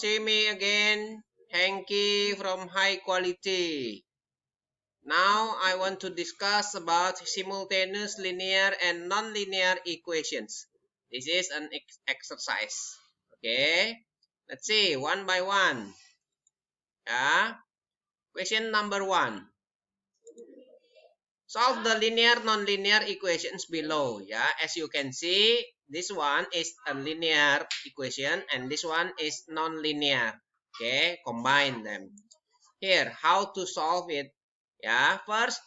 see me again, Hanky from High Quality. Now I want to discuss about simultaneous linear and nonlinear equations. This is an exercise. Okay, let's see one by one. Yeah. Question number 1. Solve the linear nonlinear equations below. Yeah, as you can see, this one is a linear equation and this one is nonlinear. Okay, combine them. Here, how to solve it? Yeah, first,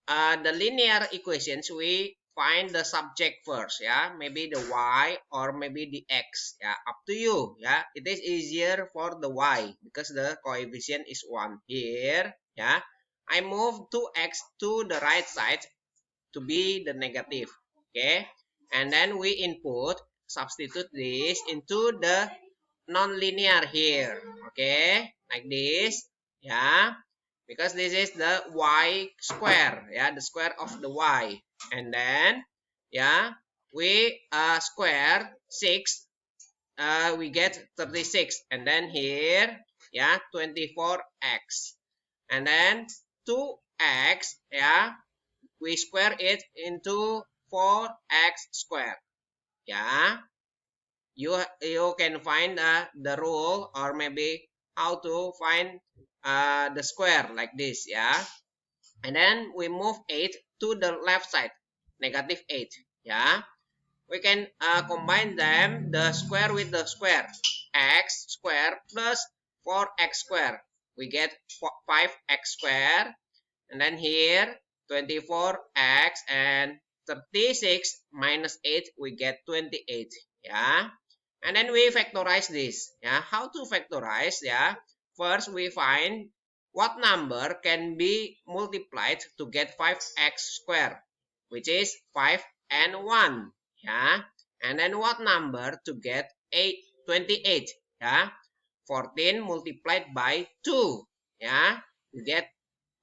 the linear equations, we find the subject first. Yeah, maybe the y or maybe the x. Yeah, up to you. Yeah, it is easier for the y because the coefficient is 1 here. Yeah, I move 2x to the right side to be the negative. Okay, and then we substitute this into the non-linear here. Okay, like this. Yeah, because this is the y square. Yeah, the square of the y. And then, yeah, we square 6. We get 36. And then here, yeah, 24x. And then 2x, yeah, we square it into 4x squared. Yeah, you can find the rule or maybe how to find the square like this. Yeah, and then we move 8 to the left side, negative 8. Yeah, we can combine them, the square with the square, x squared plus 4x squared, we get 5x squared. And then here 24x and 36 minus 8, we get 28. Yeah, and then we factorize this. Yeah, how to factorize? Yeah, first we find what number can be multiplied to get 5x squared, which is 5 and 1. Yeah, and then what number to get 28? Yeah, 14 multiplied by 2. Yeah, we get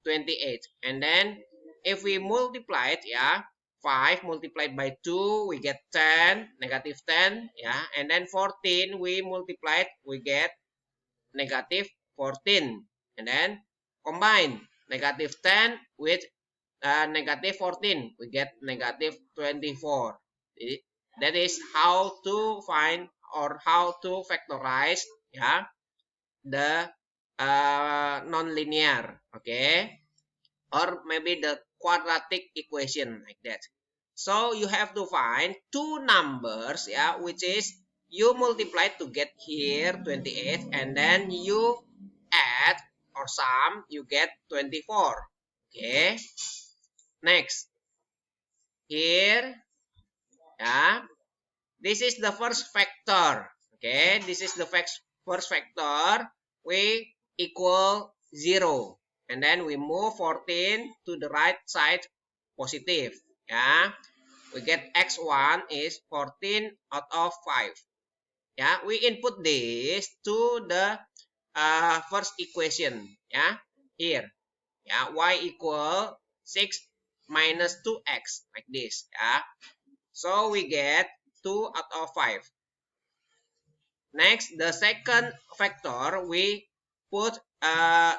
28. And then if we multiply it, yeah, 5 multiplied by 2, we get 10, negative 10. Yeah, and then 14 we multiply it, we get negative 14. And then combine negative 10 with negative 14, we get negative 24. That is how to find or how to factorize, yeah, the non-linear. Okay, or maybe the quadratic equation like that. So you have to find two numbers, yeah, which is you multiply to get here 28, and then you add or sum, you get 24. Okay, next here, yeah, this is the first factor. Okay, this is the first factor. We equal 0. And then we move 14 to the right side, positive. Yeah, we get x1 is 14 out of 5. Yeah, we input this to the first equation. Yeah, here. Yeah, y equal 6 minus 2x like this. Yeah, so we get 2 out of 5. Next, the second factor, we put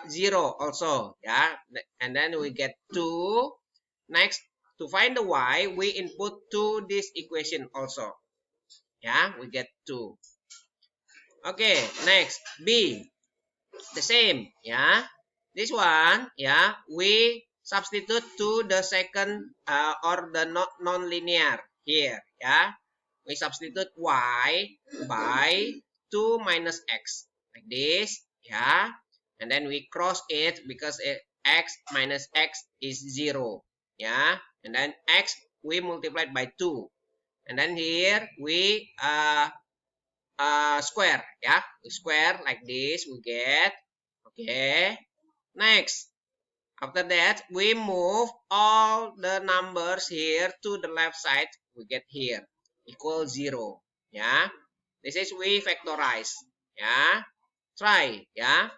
0 also. Yeah, and then we get 2. Next, to find the y, we input to this equation also. Yeah, we get 2. Okay, next, b, the same. Yeah, this one, yeah, we substitute to the second or the non-linear here. Yeah, we substitute y by 2 minus x like this. Yeah, and then we cross it because x minus x is 0. Yeah, and then x we multiplied by 2, and then here we square. Yeah, we square like this, we get. Okay, next, after that we move all the numbers here to the left side, we get here equal 0. Yeah, this is we factorize. Yeah, try. Yeah,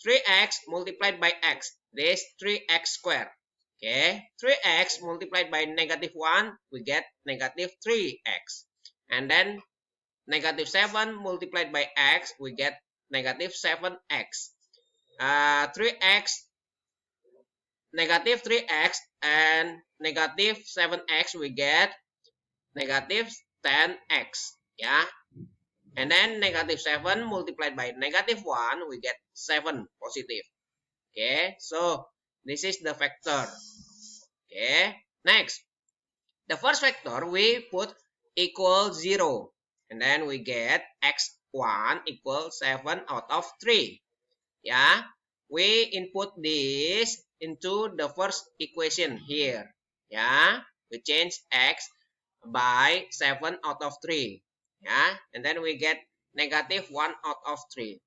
3x multiplied by x, this 3x squared. Okay, 3x multiplied by negative 1, we get negative 3x. And then negative 7 multiplied by x, we get negative 7x. 3x, negative 3x and negative 7x, we get negative 10x. Yeah. And then negative 7 multiplied by negative 1, we get 7 positive. Okay. So this is the factor. Okay. Next, the first factor we put equal 0. And then we get x1 equal 7 out of 3. Yeah. We input this into the first equation here. Yeah. We change x by 7 out of 3. Yeah. And then we get negative 1 out of 3.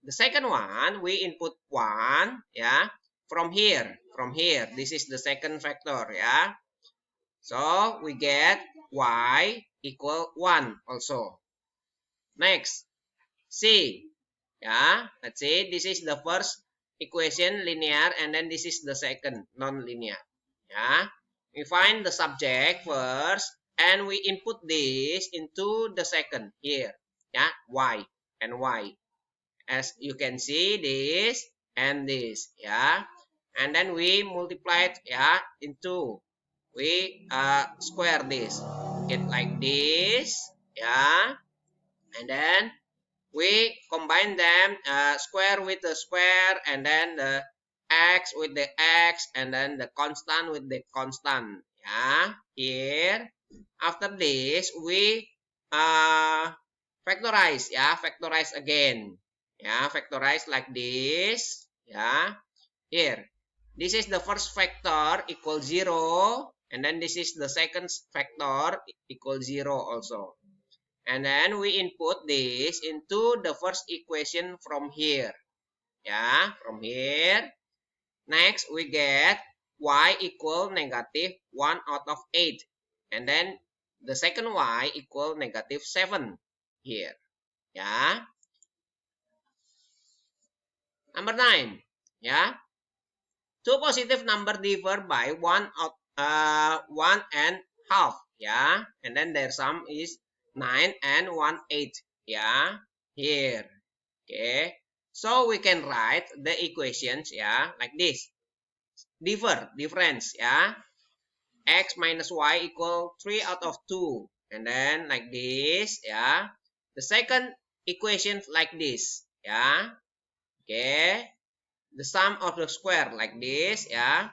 The second one, we input 1. Yeah. From here. This is the second factor. Yeah. So we get y equal 1 also. Next, C. Yeah, let's see. This is the first equation, linear, and then this is the second, non-linear. Yeah, we find the subject first, and we input this into the second here. Yeah, y and y. As you can see, this and this. Yeah, and then we multiply it. Yeah, into. We square this. Get like this. Yeah, and then we combine them, square with the square, and then the x with the x, and then the constant with the constant. Yeah, here after this we factorize. Yeah, factorize again. Yeah, factorize like this. Yeah, here this is the first factor equal 0, and then this is the second factor equal 0 also. And then we input this into the first equation from here. Yeah, from here. Next, we get y equal negative 1 out of 8. And then the second y equal negative 7 here. Yeah. Number 9. Yeah. Two positive number differ by 1.5. Yeah. And then their sum is 9 and 1/8. Yeah, here. Okay, so we can write the equations, yeah, like this. Difference, yeah. X minus y equal 3 out of 2. And then like this, yeah. The second equation like this, yeah. Okay, the sum of the square like this, yeah.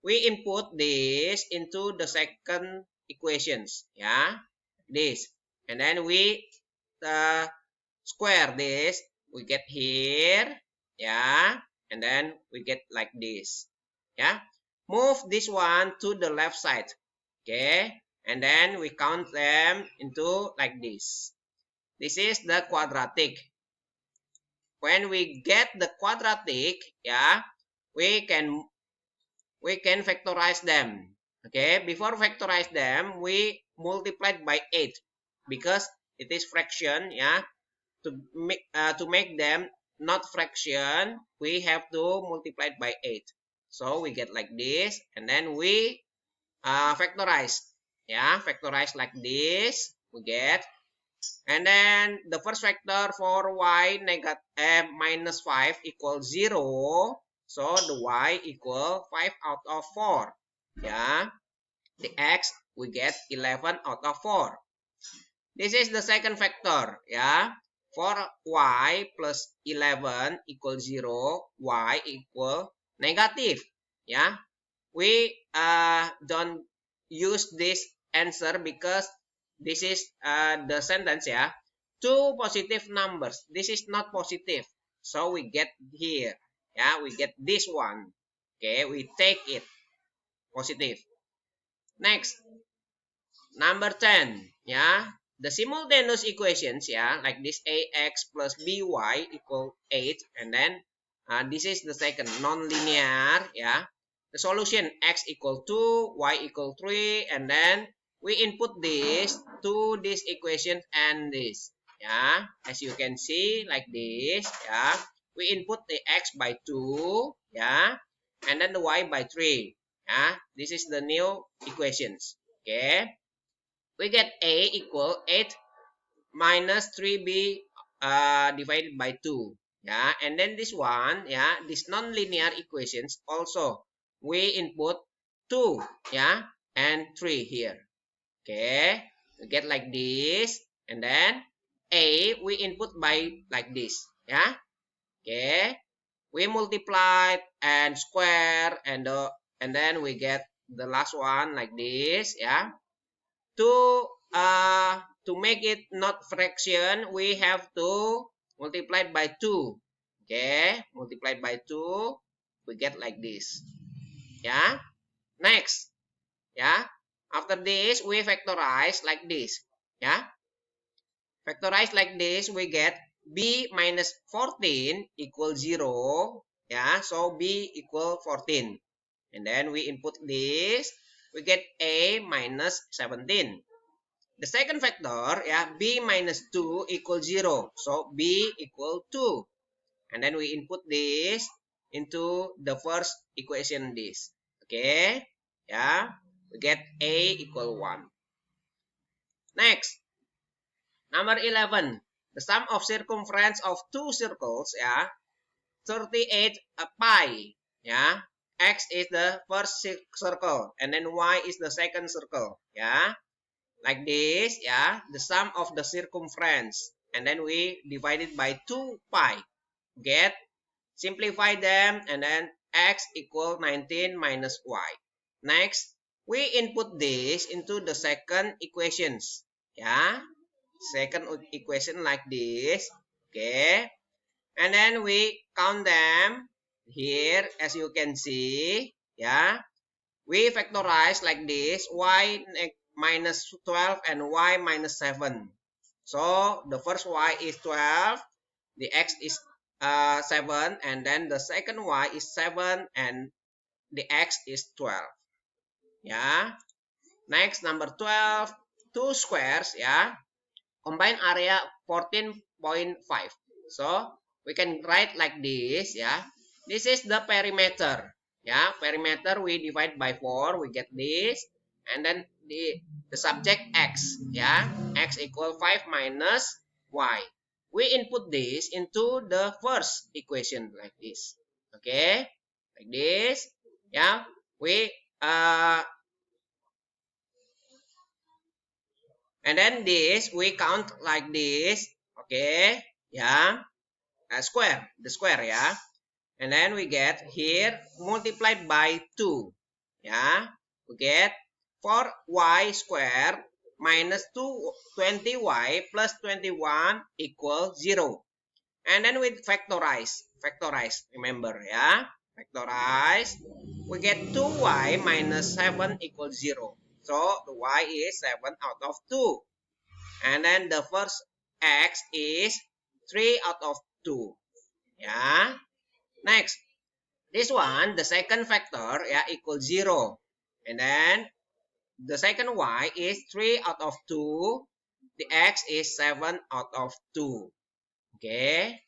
We input this into the second equations, yeah, this. And then we square this, we get here, yeah, and then we get like this. Yeah, move this one to the left side. Okay, and then we count them into like this. This is the quadratic. When we get the quadratic, yeah, we can factorize them. Okay, before factorize them, we multiply by 8 because it is fraction. Yeah, to make them not fraction, we have to multiply it by 8. So we get like this, and then we factorize. Yeah, factorize like this. We get, and then the first factor for y minus 5 equals 0. So the y equal 5 out of 4. Yeah, the x we get 11 out of 4. This is the second factor. Yeah, for y plus 11 equals 0, y equal negative. Yeah, we don't use this answer because this is the sentence. Yeah, two positive numbers. This is not positive, so we get here. Yeah, we get this one. Okay, we take it positive. Next, number 10. Yeah, the simultaneous equations, yeah, like this ax plus by equal 8, and then this is the second non-linear. Yeah, the solution x equal 2, y equal 3, and then we input this to this equation and this. Yeah, as you can see like this. Yeah, we input the x by 2, yeah, and then the y by 3. Yeah, this is the new equations. Okay, we get a equal 8 minus 3b divided by 2. Yeah, and then this one, yeah, this non-linear equations also we input 2, yeah, and 3 here. Okay, we get like this, and then a we input by like this, yeah. Okay, we multiply and square, and then we get the last one like this, yeah. To to make it not fraction, we have to multiply by 2. Okay, multiplied by 2, we get like this, yeah. Next, yeah, after this we factorize like this, yeah. Factorize like this, we get b minus 14 equal 0, yeah. So b equal 14, and then we input this, we get a minus 17. The second factor, yeah, b minus 2 equals 0. So b equal 2. And then we input this into the first equation this. Okay. Yeah. We get a equal 1. Next, number 11. The sum of circumference of two circles, yeah, 38 pi. Yeah. X is the first circle, and then y is the second circle. Yeah. Like this, yeah, the sum of the circumference, and then we divide it by 2 pi. Get, simplify them, and then x equal 19 minus y. Next, we input this into the second equations, yeah, second equation like this. Okay, and then we count them here, as you can see, yeah. We factorize like this, y minus 12 and y minus 7. So the first y is 12, the x is 7, and then the second y is 7, and the x is 12. Yeah. Next, number 12, 2 squares, yeah. Combined area 14.5. So we can write like this, yeah. This is the perimeter. Yeah, perimeter we divide by 4, we get this, and then the subject x, yeah, x equal 5 minus y. We input this into the first equation like this. Okay, like this, yeah. We and then this we count like this. Okay, yeah, square, the square, yeah. And then we get here multiplied by 2. Yeah, we get 4y squared minus 20y plus 21 equals 0. And then we factorize, remember, yeah, factorize. We get 2y minus 7 equals 0. So the y is 7 out of 2. And then the first x is 3 out of 2. Yeah. Next, this one, the second factor, yeah, equals 0. And then the second y is 3 out of 2. The x is 7 out of 2. Okay.